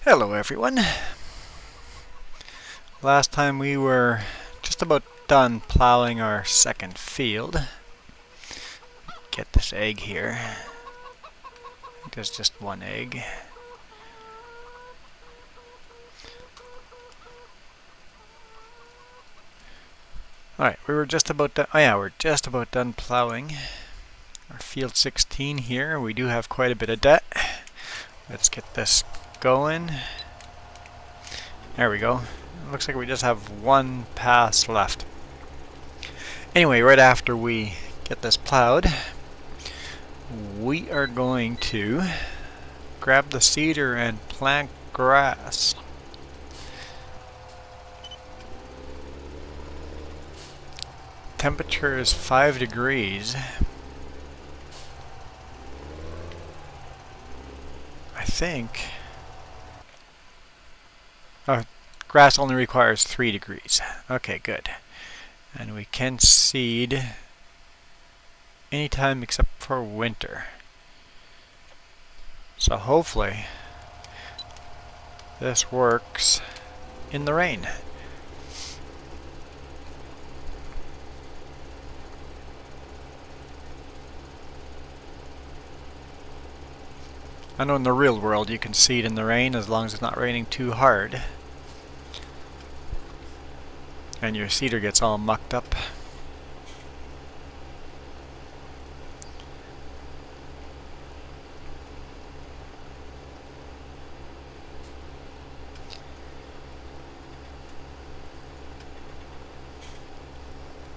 Hello everyone. Last time we were just about done plowing our second field. Get this egg here. I think there's just one egg. Alright, we were just about done. Oh yeah, we're just about done plowing our field 16 here. We do have quite a bit of debt. Let's get this going. There we go. It looks like we just have one pass left. Anyway, right after we get this plowed, we are going to grab the seeder and plant grass. Temperature is 5 degrees. I think grass only requires 3 degrees. Okay, good. And we can seed anytime except for winter. So hopefully this works in the rain. I know in the real world you can seed in the rain as long as it's not raining too hard. And your seeder gets all mucked up.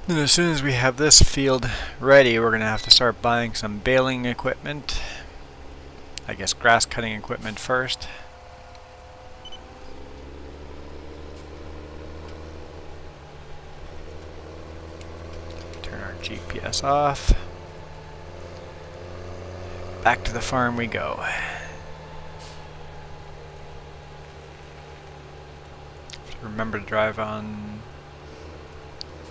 And as soon as we have this field ready, we're going to have to start buying some baling equipment. I guess grass cutting equipment first. Turn our GPS off. Back to the farm we go. Remember to drive on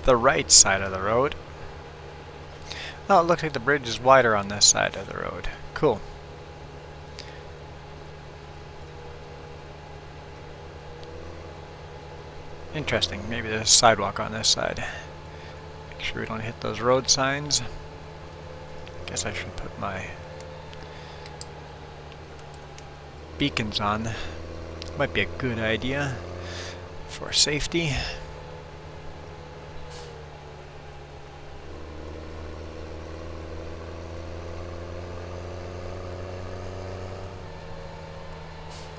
the right side of the road. Oh, it looks like the bridge is wider on this side of the road. Cool. Interesting. Maybe there's a sidewalk on this side. Make sure we don't hit those road signs. Guess I should put my beacons on. Might be a good idea for safety.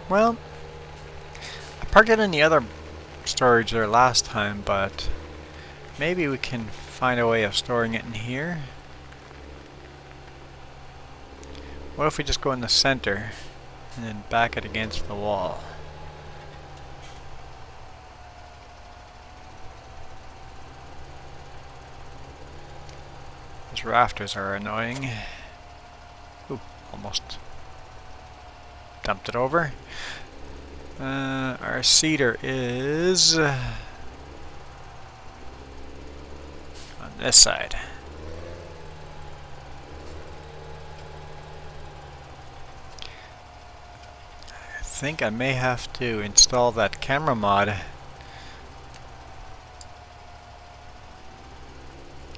Well, I parked it in the other storage there last time, but maybe we can find a way of storing it in here. What if we just go in the center and then back it against the wall? These rafters are annoying. Ooh, almost dumped it over. Our seeder is on this side. I think I may have to install that camera mod,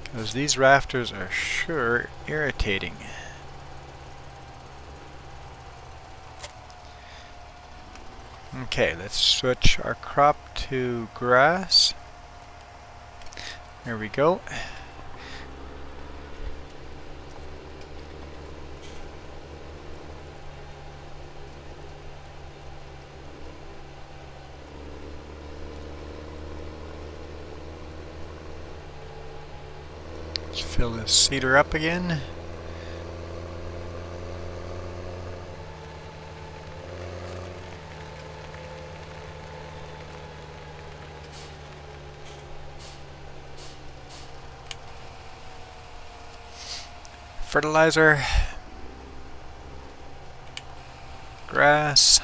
because these rafters are sure irritating. Okay, let's switch our crop to grass. There we go. Let's fill this seeder up again. Fertilizer, grass,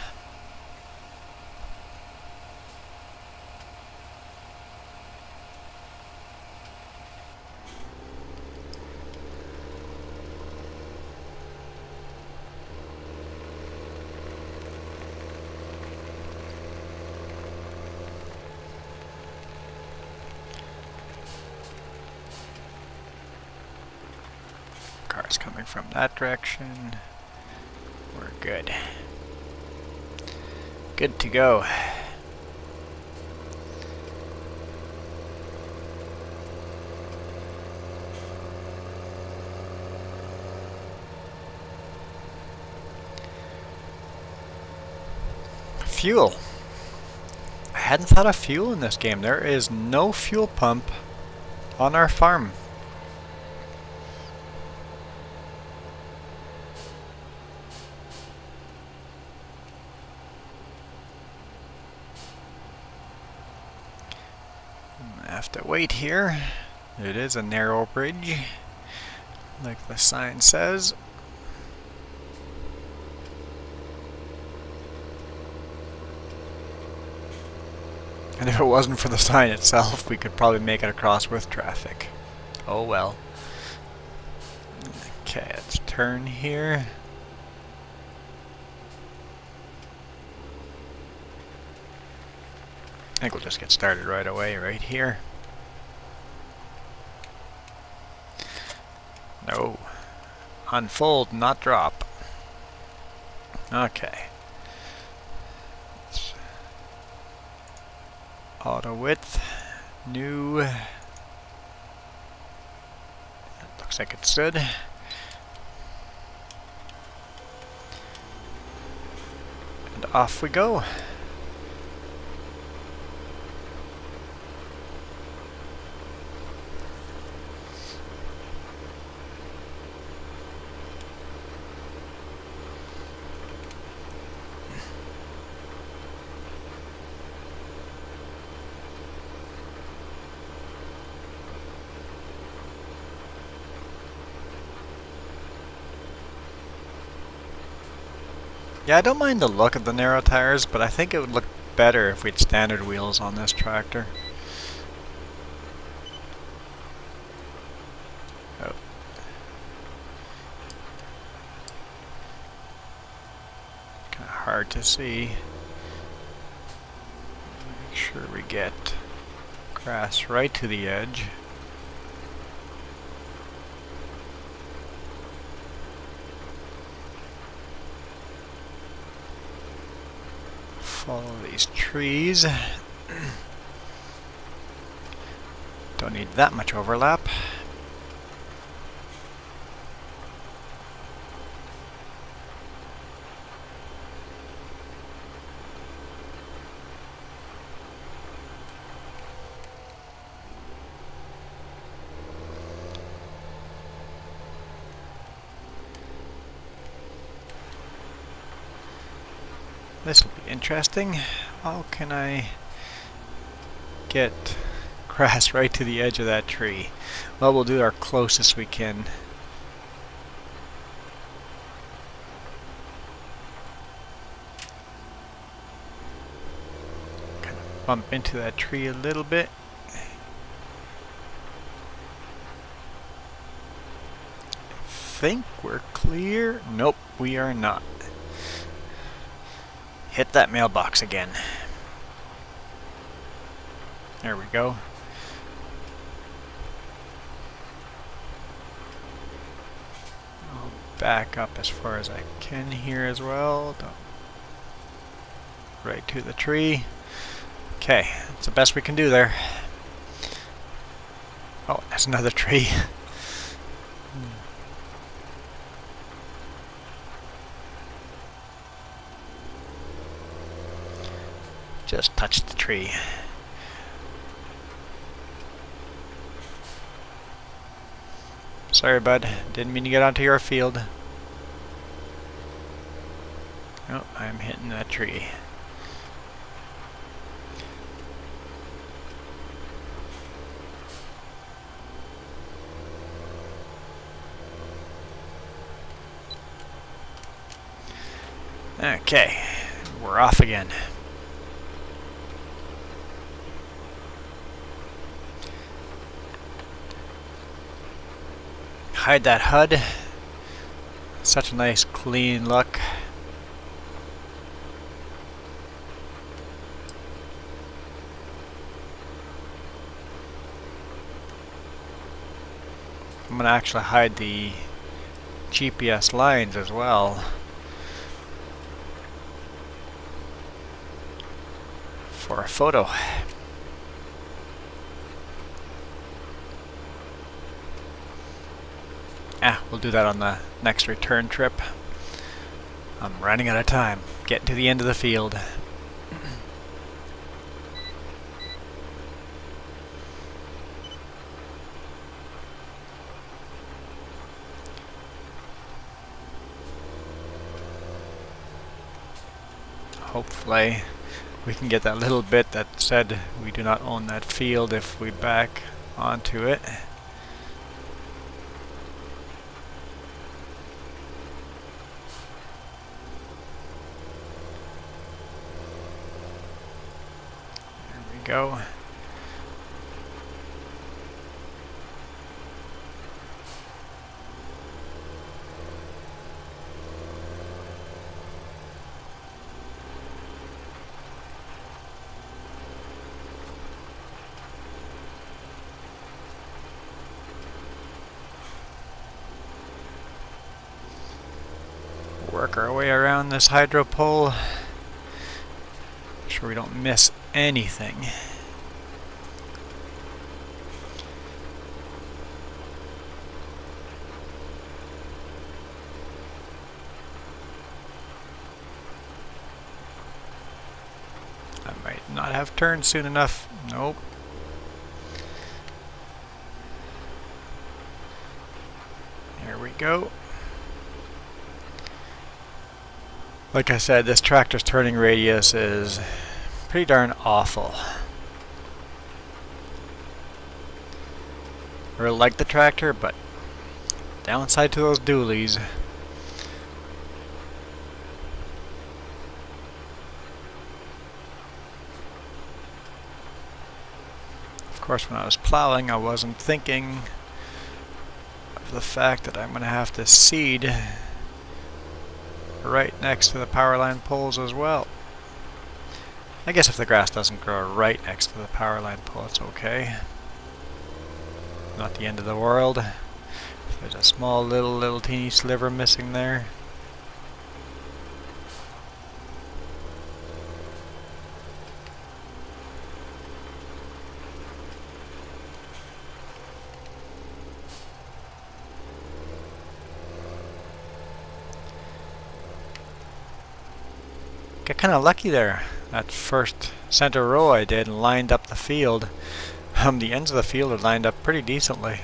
from that direction. We're good. Good to go. Fuel. I hadn't thought of fuel in this game. There is no fuel pump on our farm. I have to wait here. It is a narrow bridge, like the sign says. And if it wasn't for the sign itself, we could probably make it across with traffic. Oh well. Okay, let's turn here. I think we'll just get started right away, right here. No. Unfold, not drop. Okay. Auto width, new. Looks like it should. And off we go. Yeah, I don't mind the look of the narrow tires, but I think it would look better if we had standard wheels on this tractor. Oh. Kind of hard to see. Make sure we get grass right to the edge. Follow these trees. Don't need that much overlap. This will be interesting. How can I get grass right to the edge of that tree? Well, we'll do our closest we can. Kind of bump into that tree a little bit. Think we're clear? Nope, we are not. Hit that mailbox again. There we go. I'll back up as far as I can here as well. Right to the tree. Okay, that's the best we can do there. Oh, that's another tree. Just touched the tree. Sorry, bud. Didn't mean to get onto your field. Oh, I'm hitting that tree. Okay, we're off again. Hide that HUD. Such a nice clean look. I'm gonna actually hide the GPS lines as well for a photo. We'll do that on the next return trip. I'm running out of time. Getting to the end of the field. Hopefully we can get that little bit that said we do not own that field if we back onto it. There we go. Work our way around this hydro pole. Make sure we don't miss anything. I might not have turned soon enough. Nope. There we go. Like I said, this tractor's turning radius is pretty darn awful. I really like the tractor, but downside to those dualies. Of course, when I was plowing, I wasn't thinking of the fact that I'm going to have to seed right next to the power line poles as well. I guess if the grass doesn't grow right next to the power line pole, it's okay. Not the end of the world. If there's a small little teeny sliver missing there. Got kind of lucky there. That first center row I did and lined up the field. The ends of the field are lined up pretty decently.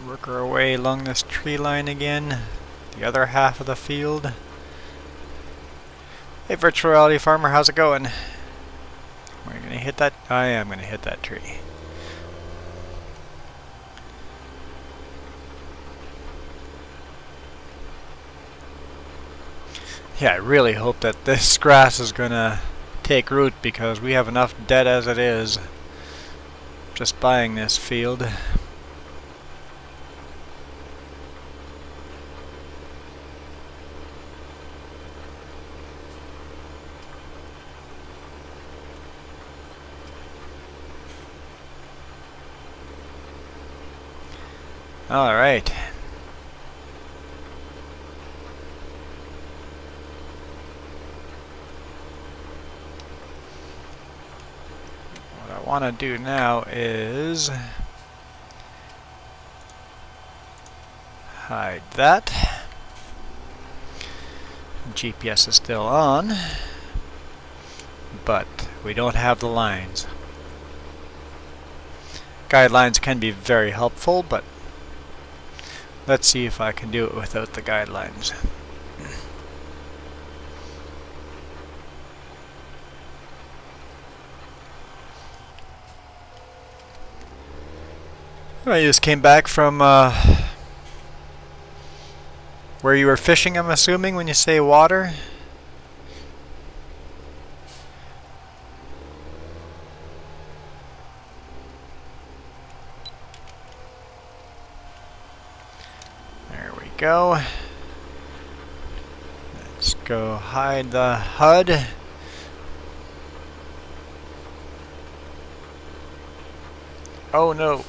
Work our way along this tree line again, the other half of the field. Hey virtual reality farmer, how's it going? We're gonna hit that. I am gonna hit that tree. Yeah, I really hope that this grass is gonna take root because we have enough dead as it is just buying this field. All right. What I want to do now is hide that. GPS is still on, but we don't have the lines. Guidelines can be very helpful, but let's see if I can do it without the guidelines. I just came back from where you were fishing, I'm assuming, when you say water. go. Let's go hide the HUD. Oh no.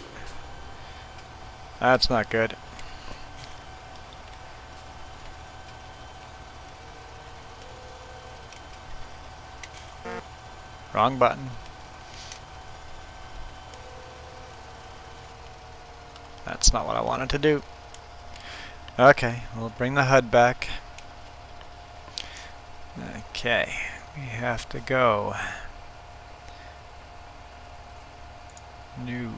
That's not good. Wrong button. That's not what I wanted to do. Okay, we'll bring the HUD back. Okay, we have to go. New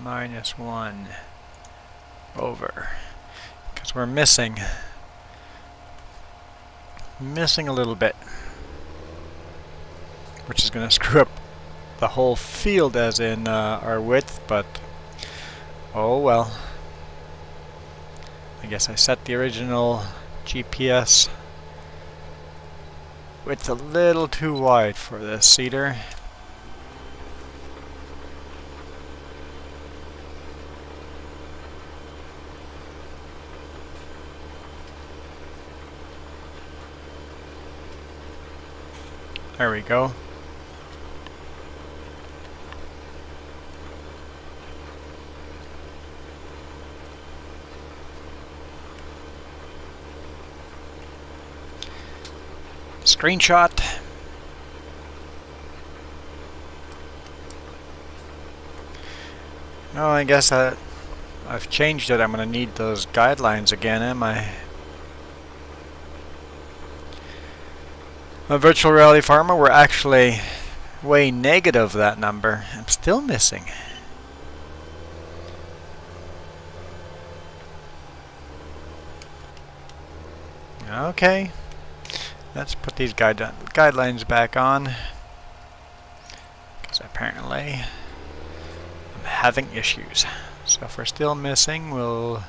-1 over. Because we're missing a little bit. Which is going to screw up the whole field as in our width, but oh well. I guess I set the original GPS width a little too wide for this seeder. There we go. Screenshot. Oh, I guess I've changed it. I'm going to need those guidelines again, am I? A virtual reality farmer, we're actually way negative that number. I'm still missing. Okay. Let's put these guidelines back on. Because apparently I'm having issues. So if we're still missing, we'll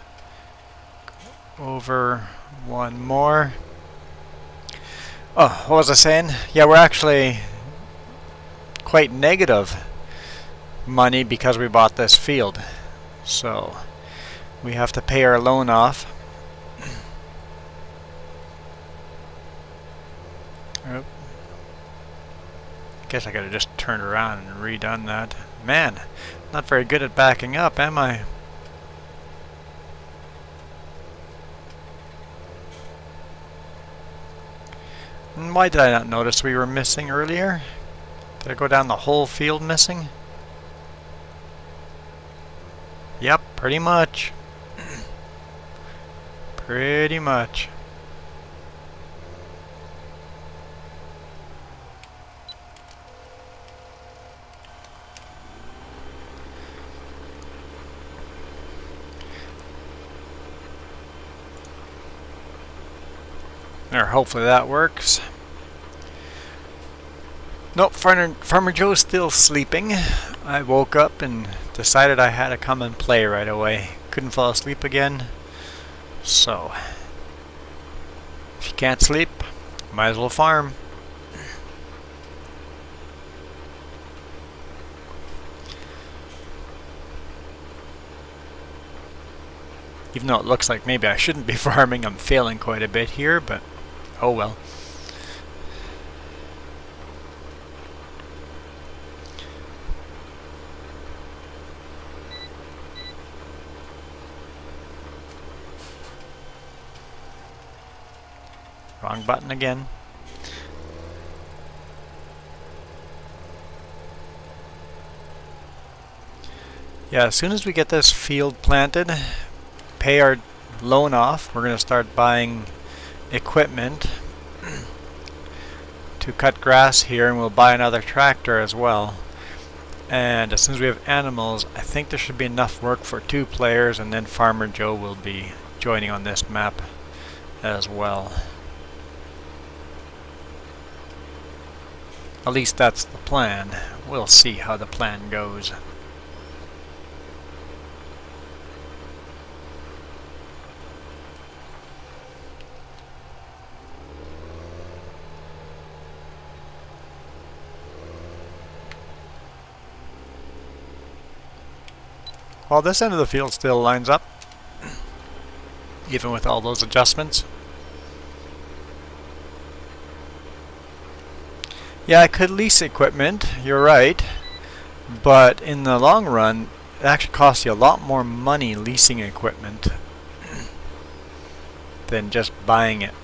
go over one more. Oh, what was I saying? Yeah, we're actually quite negative money because we bought this field. So we have to pay our loan off. Oh. Guess I could have just turned around and redone that. Man, not very good at backing up, am I? And why did I not notice we were missing earlier? Did I go down the whole field missing? Yep, pretty much. Pretty much. There, hopefully that works. Nope, Farmer Joe's still sleeping. I woke up and decided I had to come and play right away. Couldn't fall asleep again. So, if you can't sleep, might as well farm. Even though it looks like maybe I shouldn't be farming, I'm failing quite a bit here, but oh well. Wrong button again. Yeah, as soon as we get this field planted, pay our loan off, we're going to start buying equipment to cut grass here, and we'll buy another tractor as well. And as soon as we have animals, I think there should be enough work for 2 players, and then Farmer Joe will be joining on this map as well. At least that's the plan. We'll see how the plan goes. Well, this end of the field still lines up. even with all those adjustments. Yeah, I could lease equipment, you're right, but in the long run it actually costs you a lot more money leasing equipment than just buying it.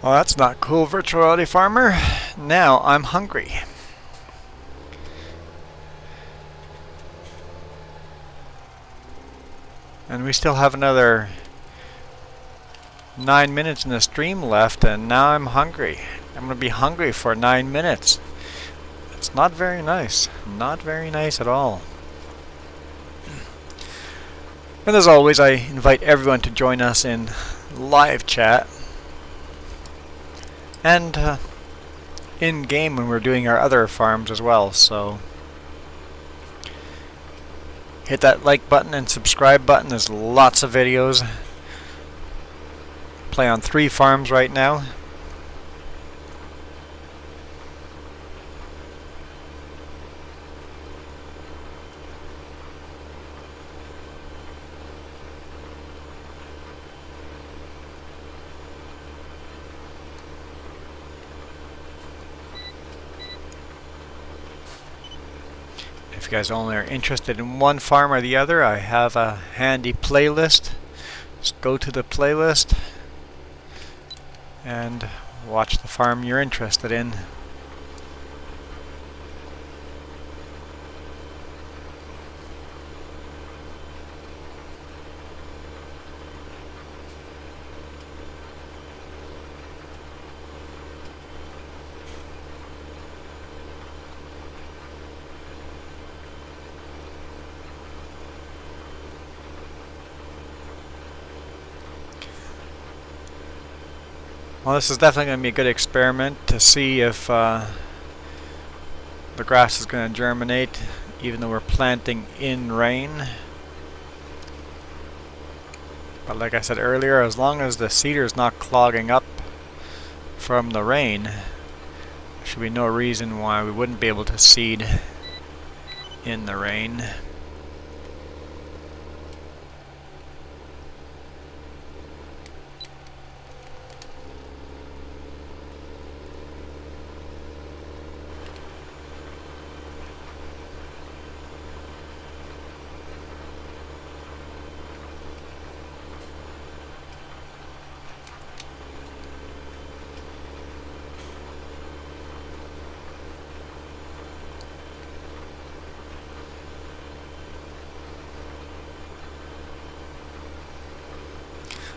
Well, that's not cool, virtual reality farmer. Now I'm hungry. And we still have another 9 minutes in the stream left, and now I'm hungry. I'm going to be hungry for 9 minutes. It's not very nice. Not very nice at all. And as always, I invite everyone to join us in live chat. And in-game when we're doing our other farms as well, so hit that like button and subscribe button. There's lots of videos. Play on 3 farms right now. If you guys only are interested in one farm or the other, I have a handy playlist. Just go to the playlist and watch the farm you're interested in. Well, this is definitely going to be a good experiment to see if the grass is going to germinate, even though we're planting in rain. But like I said earlier, as long as the seeder is not clogging up from the rain, there should be no reason why we wouldn't be able to seed in the rain.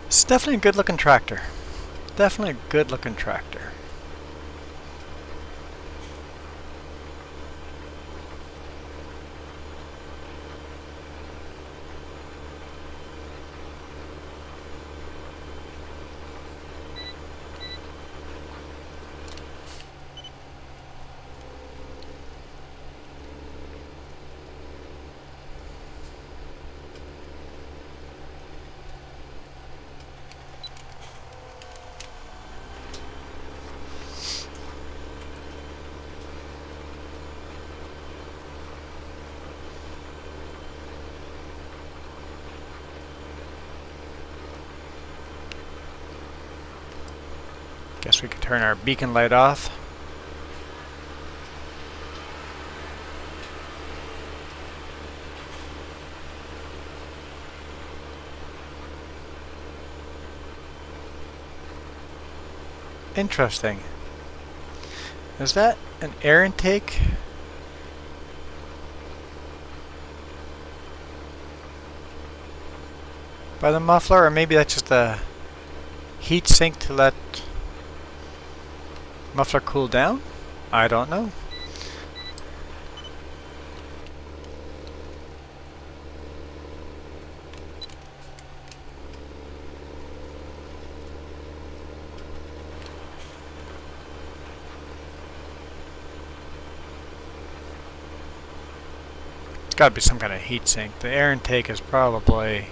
It's definitely a good looking tractor. Definitely a good looking tractor. Guess we could turn our beacon light off. Interesting. Is that an air intake? by the muffler, or maybe that's just a heat sink to let muffler cool down? I don't know. It's got to be some kind of heat sink. The air intake is probably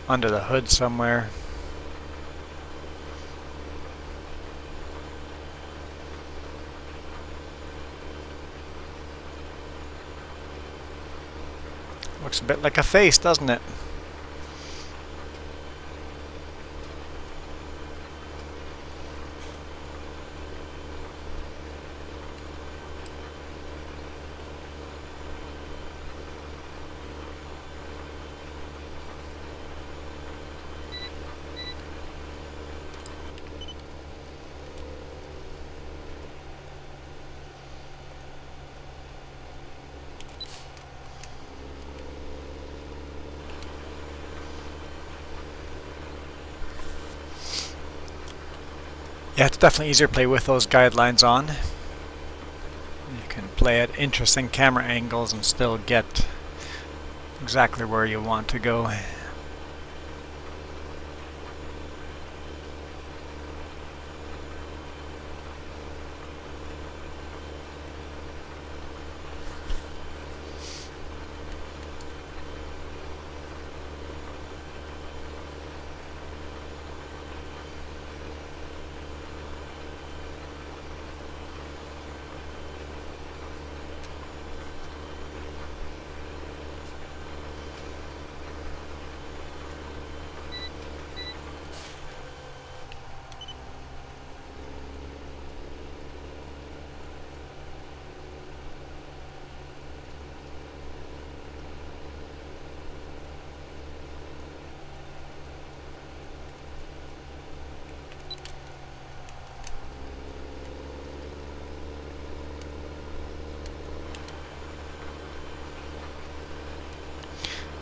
under the hood somewhere. Looks a bit like a face, doesn't it? Yeah, it's definitely easier to play with those guidelines on. You can play at interesting camera angles and still get exactly where you want to go.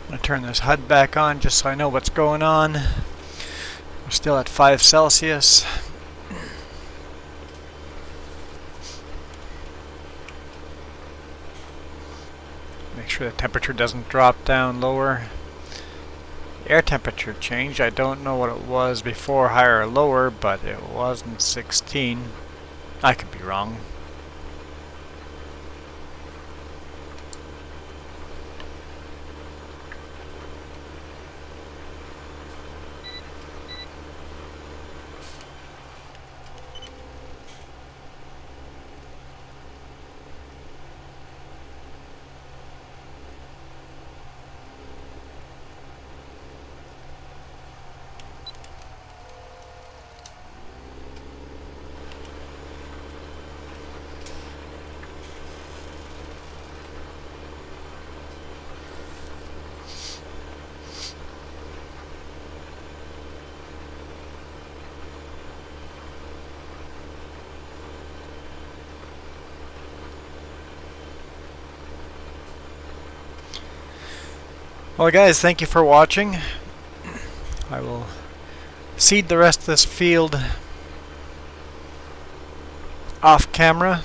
I'm going to turn this HUD back on just so I know what's going on. We're still at 5 Celsius. Make sure the temperature doesn't drop down lower. The air temperature changed. I don't know what it was before, higher or lower, but it wasn't 16. I could be wrong. Well guys, thank you for watching. I will seed the rest of this field off camera,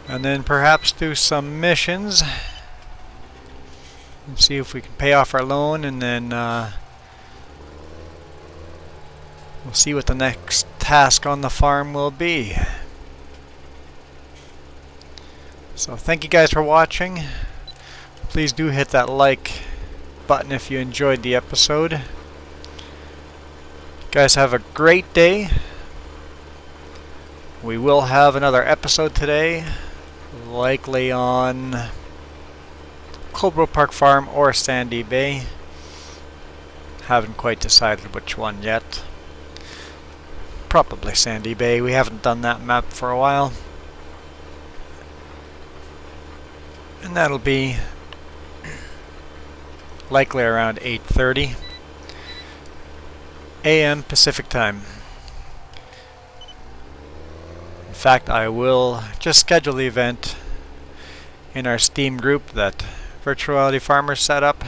and then perhaps do some missions and see if we can pay off our loan, and then we'll see what the next task on the farm will be. So thank you guys for watching. Please do hit that like button if you enjoyed the episode. You guys have a great day. We will have another episode today, likely on Coldbrook Park Farm or Sandy Bay. Haven't quite decided which one yet. Probably Sandy Bay. We haven't done that map for a while. And that'll be likely around 8:30 a.m. Pacific time. In fact, I will just schedule the event in our Steam group that Virtual Reality Farmers set up.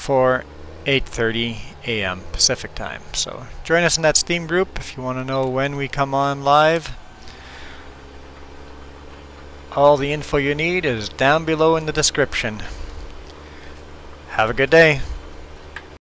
before 8:30 a.m. Pacific time. So join us in that Steam group if you want to know when we come on live. All the info you need is down below in the description. Have a good day.